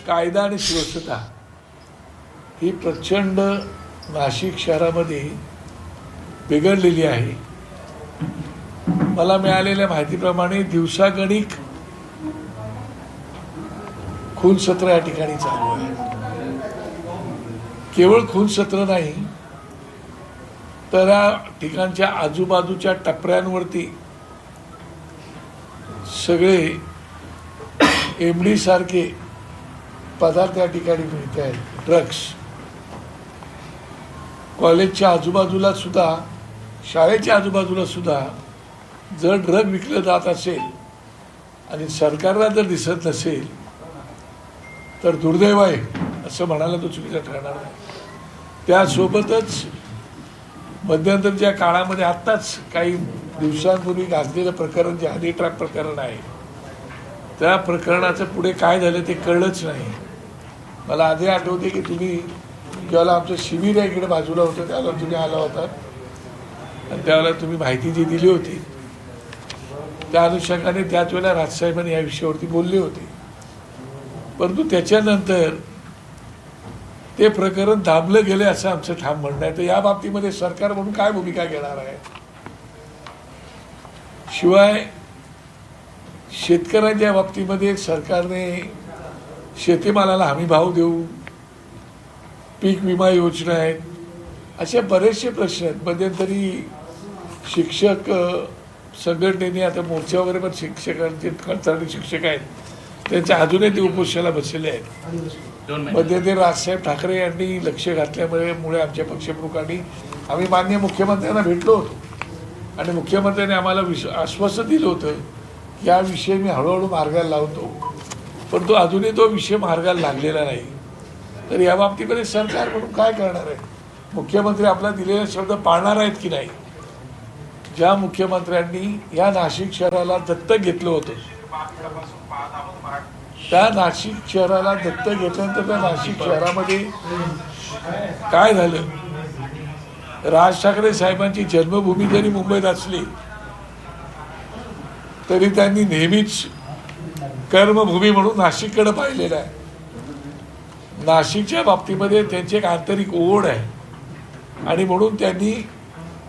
कायदा आणि सुरक्षता ही प्रचंड नाशिक शहरामध्ये बिघडलेली आहे. मला मिळालेल्या माहितीप्रमाणे दिवसागणिक खून सत्र या ठिकाणी चालू आहे. केवळ खून सत्र नाही तर या ठिकाणच्या आजूबाजूच्या टपऱ्यांवरती सगळे एमडी सारखे पदार्थ या ठिकाणी मिळत आहेत. ड्रग्स कॉलेजच्या आजूबाजूला सुद्धा, शाळेच्या आजूबाजूला सुद्धा जर ड्रग विकलं जात असेल आणि सरकारला जर दिसत नसेल तर दुर्दैव आहे असं म्हणायला तो चुकीचं ठरणार नाही. त्यासोबतच मध्यंतरीच्या काळामध्ये आत्ताच काही दिवसांपूर्वी गाजलेलं प्रकरण जे हनी ट्रॅप प्रकरण आहे, त्या प्रकरणाचं पुढे काय झालं ते कळलंच नाही. मला आधी आठवते की तुम्ही ज्यावेळेला आमचं शिबिर आहे इकडे बाजूला होतं त्यावेळेला तुम्ही आला होता आणि त्यावेळेला तुम्ही माहिती जी दिली होती त्या अनुषंगाने त्याच वेळेला राजसाहेबांनी या विषयावरती बोलले होते. परंतु त्याच्यानंतर ते प्रकरण दाबलं गेले असं आमचं ठाम म्हणणं आहे. तर या बाबतीमध्ये सरकार म्हणून काय भूमिका घेणार आहे? शिवाय शेतकऱ्यांच्या बाबतीमध्ये सरकारने शेतीमालाला हमी भाव देऊ, पीक विमा योजना आहेत, असे बरेचसे प्रश्न आहेत. मध्यंतरी शिक्षक संघटनेने आता मोर्चा वगैरे पण शिक्षकांचे कंत्राटी शिक्षक आहेत त्यांच्या अजूनही ते उपोषणाला बसलेले आहेत. मध्यंतरी राजसाहेब ठाकरे यांनी लक्ष घातल्यामुळे आमच्या पक्षप्रमुखांनी आम्ही माननीय मुख्यमंत्र्यांना भेटलो होतो आणि मुख्यमंत्र्यांनी आम्हाला आश्वासन दिलं होतं की हा विषय मी हळूहळू मार्गाला लावतो, परंतु अजूनही तो विषय मार्गाला लागलेला नाही. तर या बाबतीमध्ये सरकार म्हणून काय करणार आहे? मुख्यमंत्री आपला दिलेला शब्द पाळणार आहेत की नाही? ज्या मुख्यमंत्र्यांनी या नाशिक शहराला दत्तक घेतलं होतं, त्या नाशिक शहराला दत्तक घेतल्यानंतर त्या नाशिक शहरामध्ये काय झालं? राज ठाकरे साहेबांची जन्मभूमी जरी मुंबईत असली तरी त्यांनी नेहमीच कर्मभूमी म्हणून नाशिककडे पाहिलेलं आहे. नाशिकच्या बाबतीमध्ये त्यांची एक आंतरिक ओढ आहे आणि म्हणून त्यांनी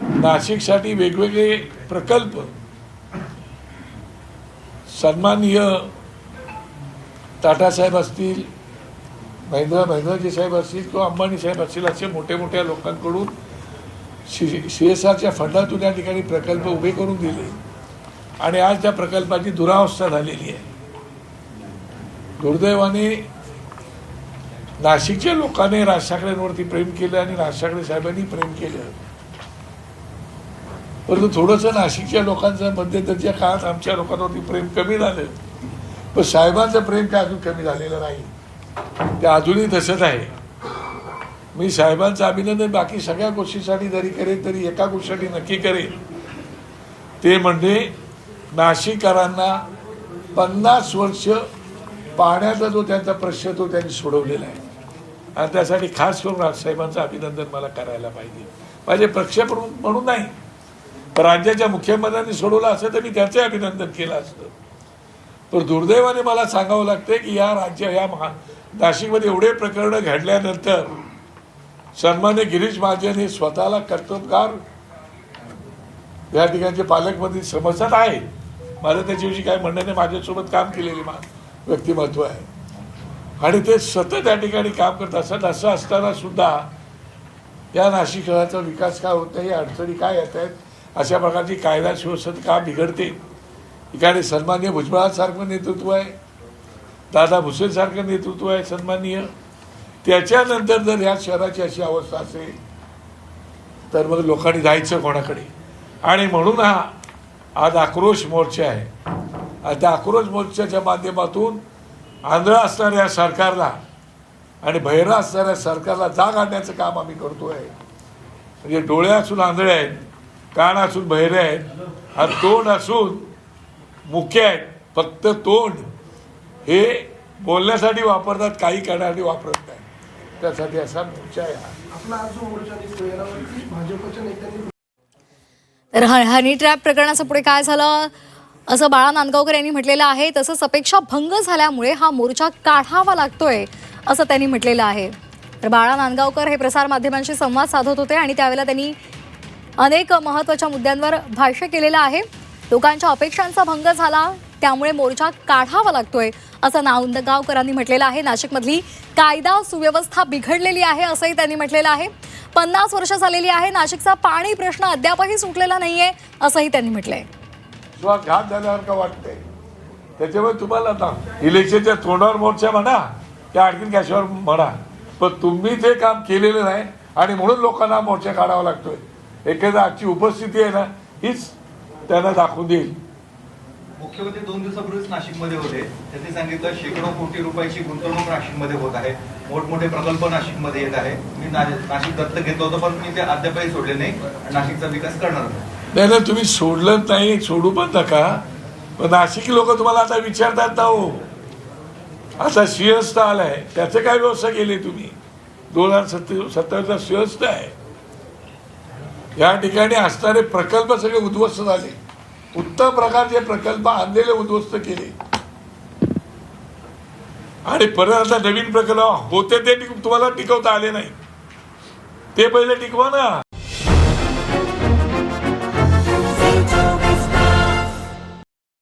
नाशिकसाठी वेगवेगळे प्रकल्प सन्माननीय टाटा साहेब असतील, महेंद्रजी साहेब असतील किंवा अंबानी साहेब असतील असे मोठ्या मोठ्या लोकांकडून CSRच्या फंडातून या ठिकाणी प्रकल्प उभे करून दिले आणि आज त्या प्रकल्पाची दुरावस्था झालेली आहे. दुर्दैवाने नाशिकच्या लोकांनी राज ठाकरेंवरती प्रेम केलं आणि राज ठाकरे साहेबांनी प्रेम केलं, परंतु थोडंसं नाशिकच्या लोकांचं मध्यंतरीच्या काळात आमच्या लोकांवरती प्रेम कमी झालं, पण साहेबांचं प्रेम काय अजून कमी झालेलं नाही. ते अजूनही तसंच आहे. मी साहेबांचं अभिनंदन बाकी सगळ्या गोष्टीसाठी जरी करेन तरी एका गोष्टीसाठी नक्की करेन, ते म्हणजे नाशिककरांना 50 वर्ष पाण्याचा जो त्यांचा प्रश्न तो त्यांनी सोडवलेला आहे आणि त्यासाठी खास करून राजसाहेबांचं अभिनंदन मला करायला पाहिजे. माझे प्रक्षेपण म्हणून नाही, तर राज्याच्या मुख्यमंत्र्यांनी सोडवलं असं तर मी त्याचे अभिनंदन केलं असतं. पण दुर्दैवाने मला सांगावं लागते की या नाशिकमध्ये एवढे प्रकरणं घडल्यानंतर सन्मान्य गिरीश महाजन हे स्वतःला कर्तबगार या ठिकाणचे पालकमंत्री समजतात आहे. माझं त्याच्याविषयी काय म्हणणं नाही, माझ्यासोबत काम केलेले व्यक्तिमत्व आहे आणि ते सतत या ठिकाणी काम करत असत. असं असताना सुद्धा या नाशिक शहराचा विकास का होत नाही, अडचणी काय येत आहेत, अशा प्रकारची कायदा सुव्यवस्था का बिघडते. ठिकाणी सन्माननीय भुजबळांसारखं नेतृत्व आहे, दादा भुसेंसारखं नेतृत्व आहे सन्माननीय. त्याच्यानंतर जर या शहराची अशी अवस्था असेल तर मग लोकांनी जायचं कोणाकडे? आणि म्हणून हा आज आक्रोश मोर्चा आहे. त्या आक्रोश मोर्चाच्या माध्यमातून आंधळा असणाऱ्या सरकारला आणि बहिरा असणाऱ्या सरकारला जाग आणण्याचं काम आम्ही करतोय. म्हणजे डोळे असून आंधळे आहेत, कान असून बहिरे आहेत, हा तोंड असून मुख्य आहेत. फक्त तोंड हे बोलण्यासाठी वापरतात, काही करण्यासाठी वापरत नाही. त्यासाठी असा मोर्चा आहे. तर हनी ट्रॅप प्रकरणाचं पुढे काय झालं असं बाळा नांदगावकर यांनी म्हटलेलं आहे. तसंच अपेक्षा भंग झाल्यामुळे हा मोर्चा काढावा लागतोय असं त्यांनी म्हटलेलं आहे. तर बाळा नांदगावकर हे प्रसारमाध्यमांशी संवाद साधत होते आणि त्यावेळेला त्यांनी अनेक महत्त्वाच्या मुद्द्यांवर भाष्य केलेलं आहे. लोकांच्या अपेक्षांचा भंग झाला त्यामुळे मोर्चा काढावा लागतोय असं नांदगावकरांनी म्हटलेलं आहे. नाशिकमधली कायदा सुव्यवस्था बिघडलेली आहे असंही त्यांनी म्हटलेलं आहे. 50 वर्ष झालेली आहे, नाशिकचा पाणी प्रश्न अद्यापही सुटलेला नाहीये असंही त्यांनी म्हटलंय. घात झाल्यासारखं वाटतंय. त्याच्यामुळे तुम्हाला आता इलेक्शनच्या तोंडावर मोर्चा म्हणा त्या आणखीन कशावर म्हणा, पण तुम्ही ते काम केलेलं नाही आणि म्हणून लोकांना मोर्चा काढावा लागतोय. एखादा आजची उपस्थिती आहे ना हीच त्यांना दाखवून देईल. मुख्यमंत्री 2 दिवसापूर्वीच नाशिकमध्ये होते. त्यांनी सांगितलं शेकडो कोटी रुपयाची गुंतवणूक नाशिकमध्ये होत आहे, मोठमोठे प्रकल्प नाशिकमध्ये येत आहे. मी नाशिक दत्तक घेतलं होतं पण मी ते अद्यापही सोडले नाही. नाशिकचा विकास करणार नाही ना, तुम्ही सोडलं नाही, सोडू पण नका. पण नाशिक लोक तुम्हाला आता विचारतात ना हो, आता सिंहस्थ आलाय त्याचं काय व्यवस्था केली तुम्ही? 2027चा सिंहस्थ आहे. या ठिकाणी असणारे प्रकल्प सगळे उद्ध्वस्त झाले. उत्तम प्रकारचे प्रकल्प आणलेले उद्ध्वस्त केले आणि परत आता नवीन प्रकल्प होते ते तुम्हाला टिकवता आले नाही. ते पहिले टिकवा ना.